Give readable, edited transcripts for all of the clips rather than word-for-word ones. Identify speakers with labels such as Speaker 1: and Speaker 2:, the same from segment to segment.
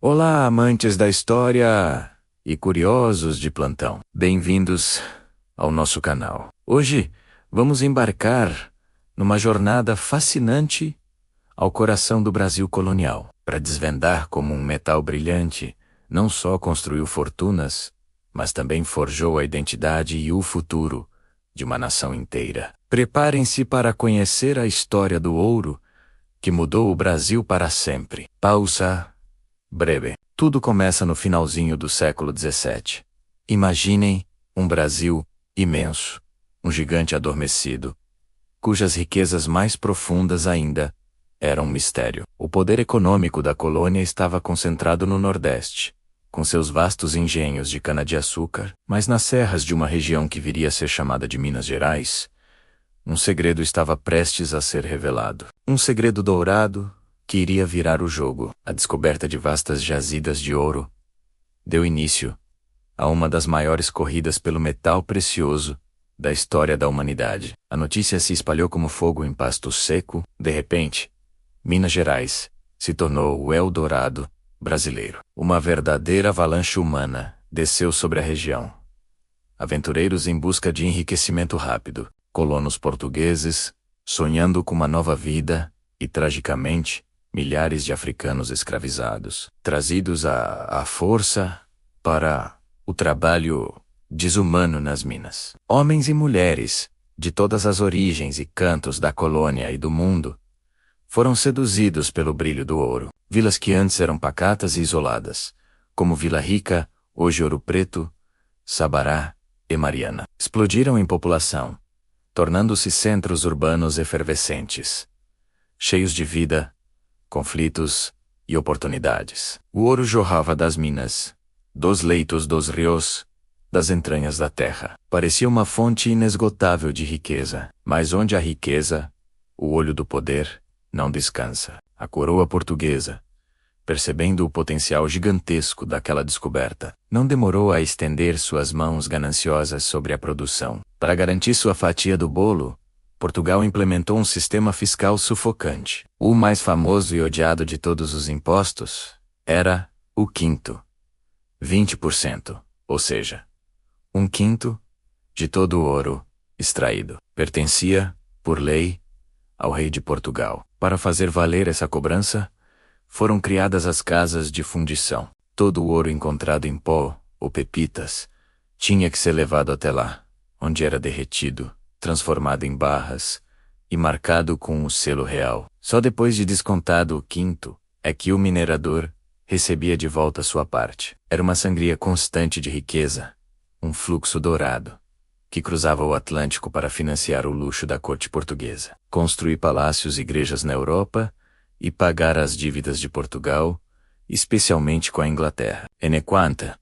Speaker 1: Olá, amantes da história e curiosos de plantão. Bem-vindos ao nosso canal. Hoje vamos embarcar numa jornada fascinante ao coração do Brasil colonial, para desvendar como um metal brilhante não só construiu fortunas, mas também forjou a identidade e o futuro de uma nação inteira. Preparem-se para conhecer a história do ouro que mudou o Brasil para sempre. Pausa breve. Tudo começa no finalzinho do século XVII. Imaginem um Brasil imenso, um gigante adormecido, cujas riquezas mais profundas ainda eram um mistério. O poder econômico da colônia estava concentrado no Nordeste, com seus vastos engenhos de cana-de-açúcar, mas nas serras de uma região que viria a ser chamada de Minas Gerais, um segredo estava prestes a ser revelado. Um segredo dourado que iria virar o jogo. A descoberta de vastas jazidas de ouro deu início a uma das maiores corridas pelo metal precioso da história da humanidade. A notícia se espalhou como fogo em pasto seco. De repente, Minas Gerais se tornou o Eldorado brasileiro. Uma verdadeira avalanche humana desceu sobre a região. Aventureiros em busca de enriquecimento rápido, colonos portugueses sonhando com uma nova vida e, tragicamente, milhares de africanos escravizados, trazidos à força para o trabalho desumano nas minas. Homens e mulheres, de todas as origens e cantos da colônia e do mundo, foram seduzidos pelo brilho do ouro. Vilas que antes eram pacatas e isoladas, como Vila Rica, hoje Ouro Preto, Sabará e Mariana, explodiram em população, tornando-se centros urbanos efervescentes, cheios de vida, conflitos e oportunidades. O ouro jorrava das minas, dos leitos dos rios, das entranhas da terra. Parecia uma fonte inesgotável de riqueza, mas onde há riqueza, o olho do poder não descansa. A coroa portuguesa, percebendo o potencial gigantesco daquela descoberta, não demorou a estender suas mãos gananciosas sobre a produção. Para garantir sua fatia do bolo, Portugal implementou um sistema fiscal sufocante. O mais famoso e odiado de todos os impostos era o quinto. 20%, ou seja, 1/5 de todo o ouro extraído. Pertencia, por lei, ao rei de Portugal. Para fazer valer essa cobrança, foram criadas as casas de fundição. Todo o ouro encontrado em pó, ou pepitas, tinha que ser levado até lá, onde era derretido, transformado em barras e marcado com o selo real. Só depois de descontado o quinto é que o minerador recebia de volta sua parte. Era uma sangria constante de riqueza, um fluxo dourado, que cruzava o Atlântico para financiar o luxo da corte portuguesa, construir palácios e igrejas na Europa e pagar as dívidas de Portugal, especialmente com a Inglaterra. Enequanta,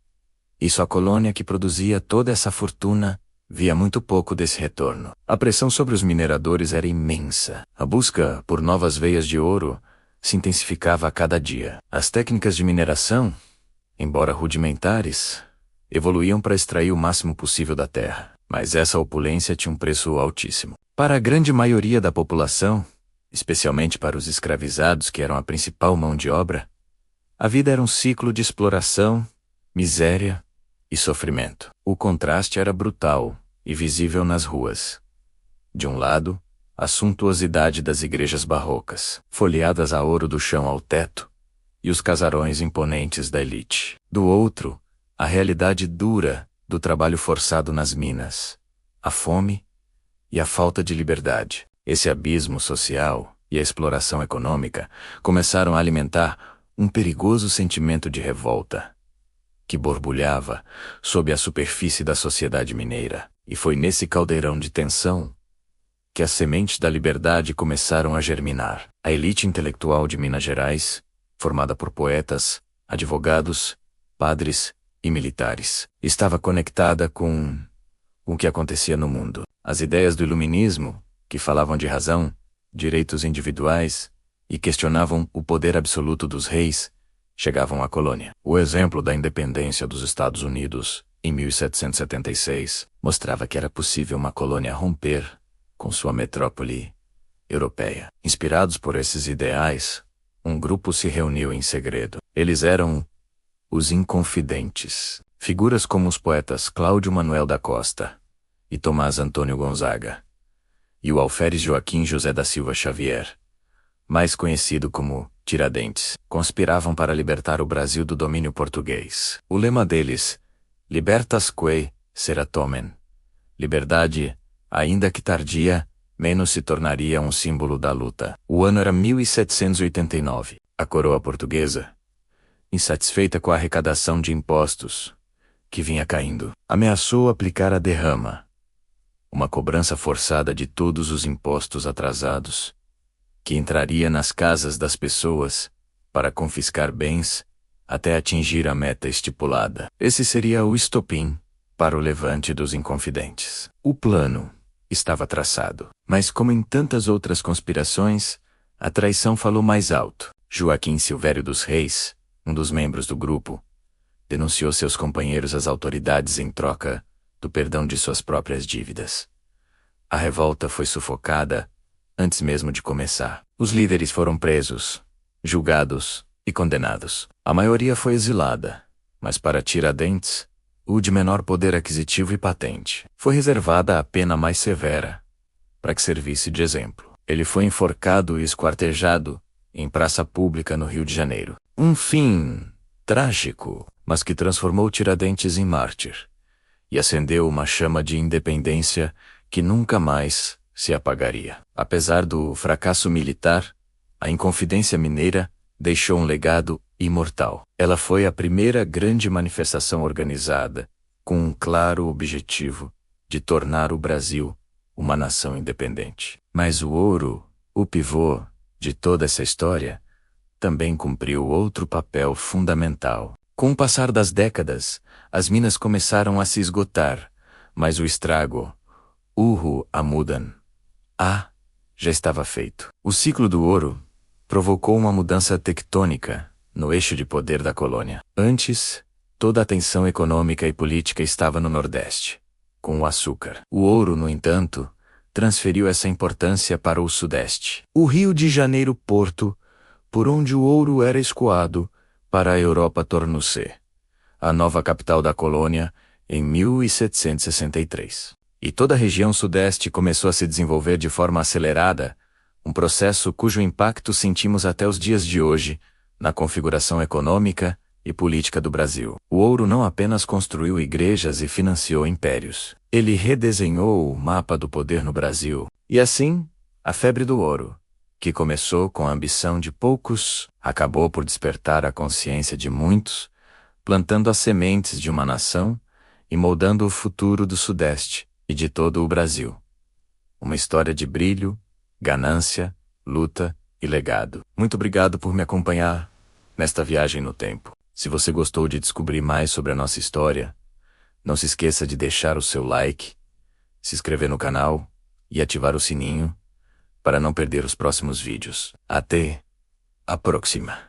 Speaker 1: isso a colônia que produzia toda essa fortuna via muito pouco desse retorno. A pressão sobre os mineradores era imensa. A busca por novas veias de ouro se intensificava a cada dia. As técnicas de mineração, embora rudimentares, evoluíam para extrair o máximo possível da terra. Mas essa opulência tinha um preço altíssimo. Para a grande maioria da população, especialmente para os escravizados que eram a principal mão de obra, a vida era um ciclo de exploração, miséria e sofrimento. O contraste era brutal e visível nas ruas. De um lado, a suntuosidade das igrejas barrocas, folheadas a ouro do chão ao teto, e os casarões imponentes da elite. Do outro, a realidade dura do trabalho forçado nas minas, a fome e a falta de liberdade. Esse abismo social e a exploração econômica começaram a alimentar um perigoso sentimento de revolta, que borbulhava sob a superfície da sociedade mineira. E foi nesse caldeirão de tensão que as sementes da liberdade começaram a germinar. A elite intelectual de Minas Gerais, formada por poetas, advogados, padres e militares, estava conectada com o que acontecia no mundo. As ideias do iluminismo, que falavam de razão, direitos individuais e questionavam o poder absoluto dos reis, chegavam à colônia. O exemplo da independência dos Estados Unidos, em 1776, mostrava que era possível uma colônia romper com sua metrópole europeia. Inspirados por esses ideais, um grupo se reuniu em segredo. Eles eram os Inconfidentes. Figuras como os poetas Cláudio Manuel da Costa e Tomás Antônio Gonzaga, e o alferes Joaquim José da Silva Xavier, mais conhecido como Tiradentes, conspiravam para libertar o Brasil do domínio português. O lema deles, Libertasque Seratomen, liberdade, ainda que tardia, menos se tornaria um símbolo da luta. O ano era 1789. A coroa portuguesa, insatisfeita com a arrecadação de impostos, que vinha caindo, ameaçou aplicar a derrama, uma cobrança forçada de todos os impostos atrasados, que entraria nas casas das pessoas para confiscar bens até atingir a meta estipulada. Esse seria o estopim para o levante dos Inconfidentes. O plano estava traçado, mas como em tantas outras conspirações, a traição falou mais alto. Joaquim Silvério dos Reis, um dos membros do grupo, denunciou seus companheiros às autoridades em troca do perdão de suas próprias dívidas. A revolta foi sufocada antes mesmo de começar. Os líderes foram presos, julgados e condenados. A maioria foi exilada, mas para Tiradentes, o de menor poder aquisitivo e patente, foi reservada a pena mais severa, para que servisse de exemplo. Ele foi enforcado e esquartejado em praça pública no Rio de Janeiro. Um fim trágico, mas que transformou Tiradentes em mártir e acendeu uma chama de independência que nunca mais se apagaria. Apesar do fracasso militar, a Inconfidência Mineira deixou um legado imortal. Ela foi a primeira grande manifestação organizada com um claro objetivo de tornar o Brasil uma nação independente. Mas o ouro, o pivô de toda essa história, também cumpriu outro papel fundamental. Com o passar das décadas, as minas começaram a se esgotar, mas o estrago, Urru Amudan, já estava feito. O ciclo do ouro provocou uma mudança tectônica no eixo de poder da colônia. Antes, toda a tensão econômica e política estava no Nordeste, com o açúcar. O ouro, no entanto, transferiu essa importância para o Sudeste. O Rio de Janeiro Porto, por onde o ouro era escoado, para a Europa tornou-se a nova capital da colônia em 1763. E toda a região sudeste começou a se desenvolver de forma acelerada, um processo cujo impacto sentimos até os dias de hoje na configuração econômica e política do Brasil. O ouro não apenas construiu igrejas e financiou impérios. Ele redesenhou o mapa do poder no Brasil. E assim, a febre do ouro, que começou com a ambição de poucos, acabou por despertar a consciência de muitos, plantando as sementes de uma nação e moldando o futuro do Sudeste e de todo o Brasil. Uma história de brilho, ganância, luta e legado. Muito obrigado por me acompanhar nesta viagem no tempo. Se você gostou de descobrir mais sobre a nossa história, não se esqueça de deixar o seu like, se inscrever no canal e ativar o sininho para não perder os próximos vídeos. Até a próxima!